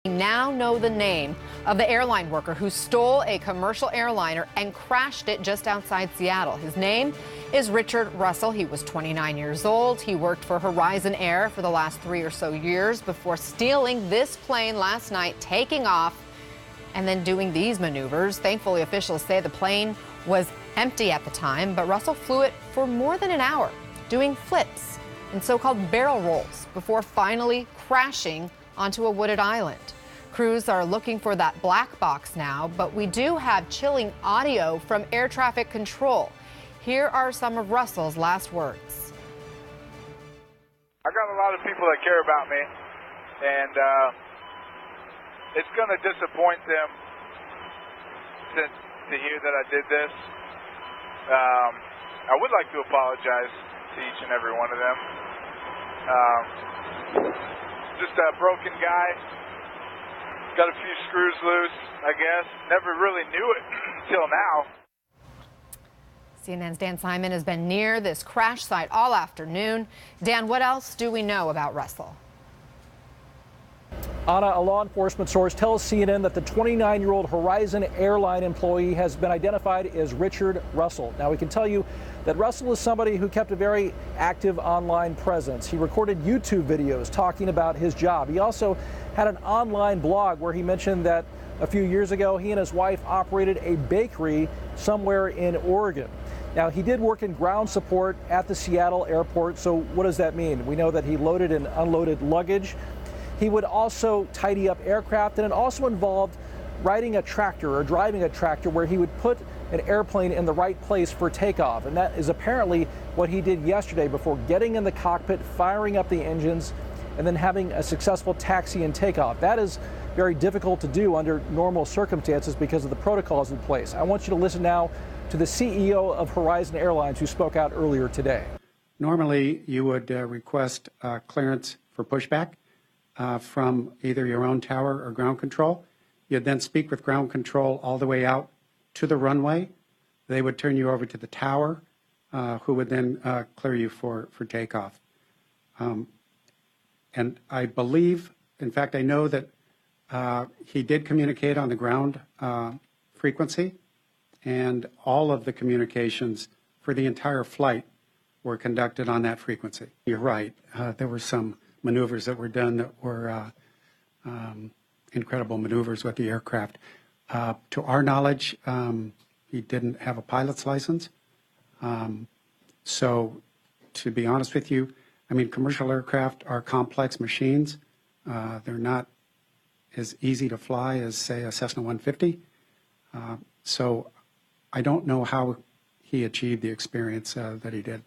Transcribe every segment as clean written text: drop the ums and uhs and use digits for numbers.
We now know the name of the airline worker who stole a commercial airliner and crashed it just outside Seattle. His name is Richard Russell. He was 29 years old. He worked for Horizon Air for the last 3 or so years before stealing this plane last night, taking off, and then doing these maneuvers. Thankfully, officials say the plane was empty at the time, but Russell flew it for more than an hour, doing flips and so-called barrel rolls before finally crashing onto a wooded island. Crews are looking for that black box now, but we do have chilling audio from air traffic control. Here are some of Russell's last words. I got a lot of people that care about me, and it's going to disappoint them to hear that I did this. I would like to apologize to each and every one of them. Just a broken guy. Got a few screws loose, I guess. Never really knew it until now. CNN's Dan Simon has been near this crash site all afternoon. Dan, what else do we know about Russell? Anna, a law enforcement source tells CNN that the 29-year-old Horizon Airline employee has been identified as Richard Russell. Now, we can tell you that Russell is somebody who kept a very active online presence. He recorded YouTube videos talking about his job. He also had an online blog where he mentioned that a few years ago he and his wife operated a bakery somewhere in Oregon. Now, he did work in ground support at the Seattle airport, so what does that mean? We know that he loaded and unloaded luggage. He would also tidy up aircraft, and it also involved riding a tractor or driving a tractor where he would put an airplane in the right place for takeoff. And that is apparently what he did yesterday before getting in the cockpit, firing up the engines, and then having a successful taxi and takeoff. That is very difficult to do under normal circumstances because of the protocols in place. I want you to listen now to the CEO of Horizon Airlines who spoke out earlier today. Normally, you would request clearance for pushback from either your own tower or ground control. You'd then speak with ground control all the way out to the runway. They would turn you over to the tower, who would then clear you for takeoff. And I believe, in fact, I know that he did communicate on the ground frequency, and all of the communications for the entire flight were conducted on that frequency. You're right. There were some maneuvers that were done that were incredible maneuvers with the aircraft. To our knowledge, he didn't have a pilot's license. So to be honest with you, I mean, commercial aircraft are complex machines. They're not as easy to fly as, say, a Cessna 150. So I don't know how he achieved the experience that he did.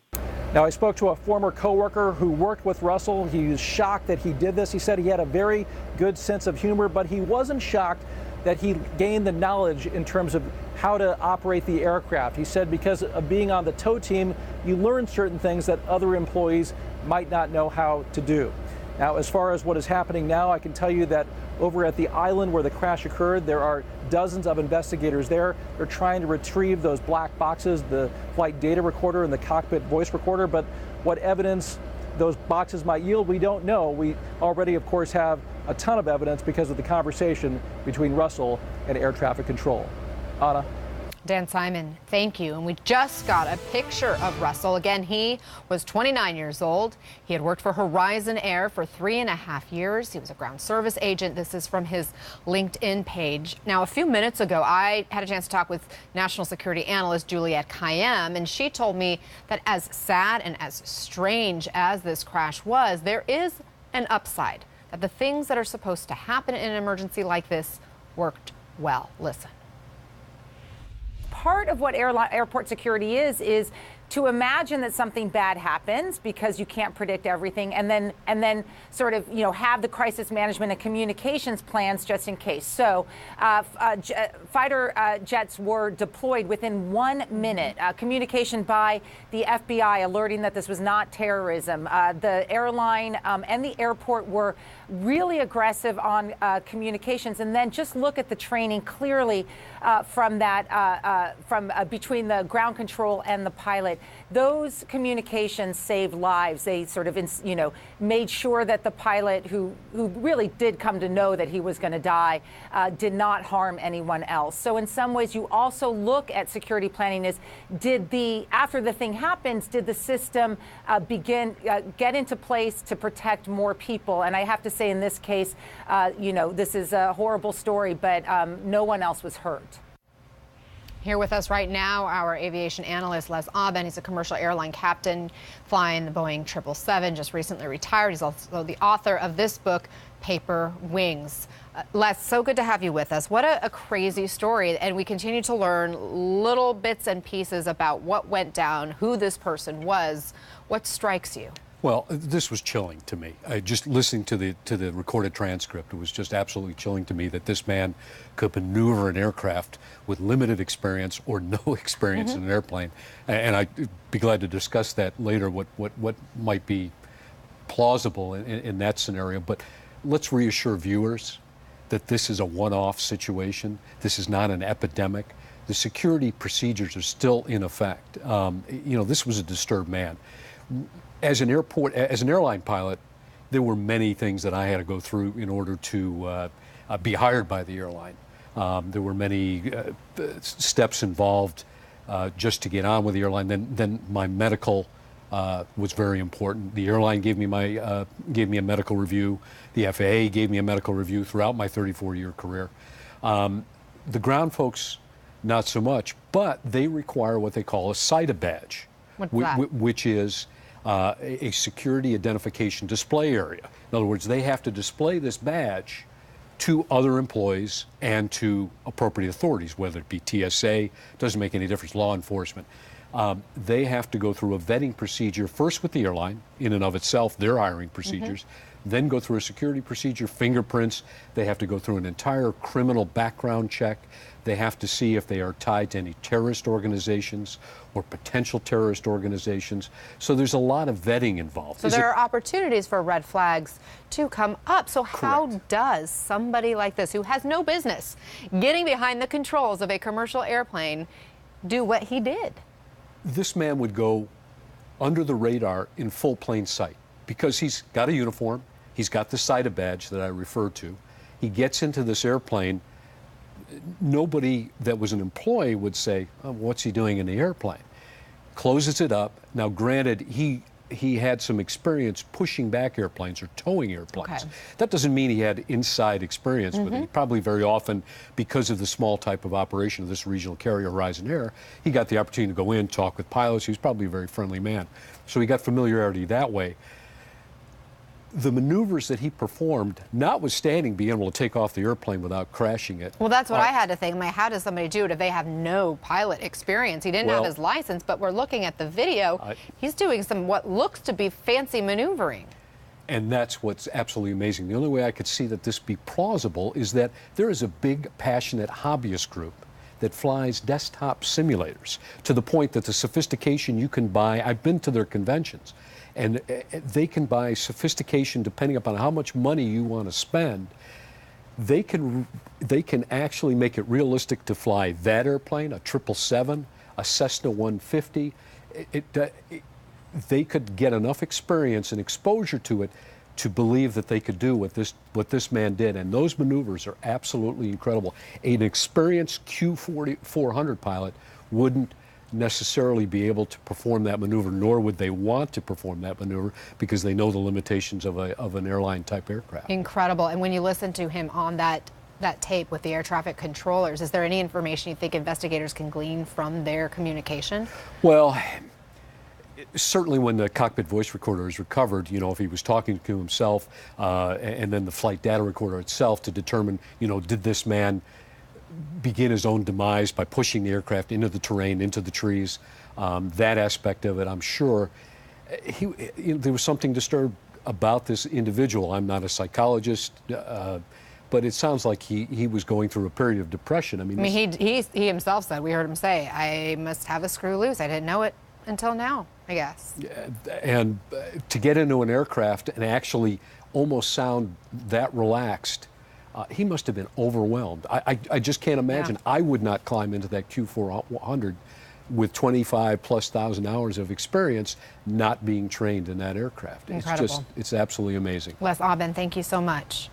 Now, I spoke to a former coworker who worked with Russell. He was shocked that he did this. He said he had a very good sense of humor, but he wasn't shocked that he gained the knowledge in terms of how to operate the aircraft. He said because of being on the tow team, you learn certain things that other employees might not know how to do. Now, as far as what is happening now, I can tell you that over at the island where the crash occurred, there are dozens of investigators there. They're trying to retrieve those black boxes, the flight data recorder and the cockpit voice recorder, but what evidence those boxes might yield, we don't know. We already, of course, have a ton of evidence because of the conversation between Russell and air traffic control. Anna? Dan Simon, thank you. And we just got a picture of Russell. Again, he was 29 years old. He had worked for Horizon Air for 3.5 years. He was a ground service agent. This is from his LinkedIn page. Now, a few minutes ago, I had a chance to talk with national security analyst Juliette Kayyem, and she told me that as sad and as strange as this crash was, there is an upside, that the things that are supposed to happen in an emergency like this worked well. Listen. Part of what airport security is to imagine that something bad happens because you can't predict everything, and then sort of, have the crisis management and communications plans just in case. So fighter jets were deployed within 1 minute. Communication by the FBI alerting that this was not terrorism. The airline and the airport were really aggressive on communications, and then just look at the training clearly from that between the ground control and the pilot. those communications saved lives. They sort of, made sure that the pilot, who really did come to know that he was going to die, did not harm anyone else. So in some ways, you also look at security planning as, after the thing happens, did the system get into place to protect more people? And I have to say, in this case, this is a horrible story, but no one else was hurt. Here with us right now, our aviation analyst, Les Aben. He's a commercial airline captain flying the Boeing 777, just recently retired. He's also the author of this book, Paper Wings. Les, so good to have you with us. What a crazy story. And we continue to learn little bits and pieces about what went down, who this person was. What strikes you? Well, this was chilling to me. Just listening to the recorded transcript, it was just absolutely chilling to me that this man could maneuver an aircraft with limited experience or no experience in an airplane. And I'd be glad to discuss that later, what might be plausible in that scenario. But let's reassure viewers that this is a one-off situation. This is not an epidemic. The security procedures are still in effect. This was a disturbed man. As an airline pilot, there were many things that I had to go through in order to be hired by the airline. There were many steps involved just to get on with the airline. Then my medical was very important. The airline gave me a medical review. The FAA gave me a medical review throughout my 34-year career. The ground folks, not so much, but they require what they call a SITA badge, which is a security identification display area. In other words, they have to display this badge to other employees and to appropriate authorities, whether it be TSA, doesn't make any difference, law enforcement. They have to go through a vetting procedure, first with the airline, in and of itself, their hiring procedures, then go through a security procedure, fingerprints. They have to go through an entire criminal background check. They have to see if they are tied to any terrorist organizations or potential terrorist organizations. So there's a lot of vetting involved. So there are opportunities for red flags to come up. So how does somebody like this, who has no business getting behind the controls of a commercial airplane, do what he did? This man would go under the radar in full plain sight because he's got a uniform, he's got the SITA badge that I referred to. He gets into this airplane. Nobody that was an employee would say, oh, what's he doing in the airplane? Closes it up. Now, granted, he had some experience pushing back airplanes or towing airplanes. Okay. That doesn't mean he had inside experience with it. Probably very often, because of the small type of operation of this regional carrier, Horizon Air, he got the opportunity to go in, talk with pilots. He was probably a very friendly man. So he got familiarity that way. The maneuvers that he performed, notwithstanding being able to take off the airplane without crashing it. Well, that's what I had to think. How does somebody do it if they have no pilot experience? He didn't have his license, but we're looking at the video. He's doing some what looks to be fancy maneuvering. And that's what's absolutely amazing. The only way I could see that this be plausible is that there is a big, passionate hobbyist group that flies desktop simulators to the point that the sophistication you can buy, I've been to their conventions, and they can buy sophistication depending upon how much money you want to spend. They can actually make it realistic to fly that airplane, a 777, a Cessna 150. They could get enough experience and exposure to it to believe that they could do what this man did. And those maneuvers are absolutely incredible. An experienced Q400 pilot wouldn't necessarily be able to perform that maneuver, nor would they want to perform that maneuver because they know the limitations of an airline type aircraft. Incredible. And when you listen to him on that tape with the air traffic controllers, is there any information you think investigators can glean from their communication? Well, certainly when the cockpit voice recorder is recovered, if he was talking to himself and then the flight data recorder itself to determine, did this man begin his own demise by pushing the aircraft into the terrain, into the trees. That aspect of it, I'm sure, there was something disturbed about this individual. I'm not a psychologist, but it sounds like he was going through a period of depression. He himself said, we heard him say, I must have a screw loose. I didn't know it until now, I guess. And to get into an aircraft and actually almost sound that relaxed, he must have been overwhelmed. I just can't imagine. Yeah. I would not climb into that Q400 with 25,000+ hours of experience not being trained in that aircraft. Incredible. It's absolutely amazing. Les Aubin, thank you so much.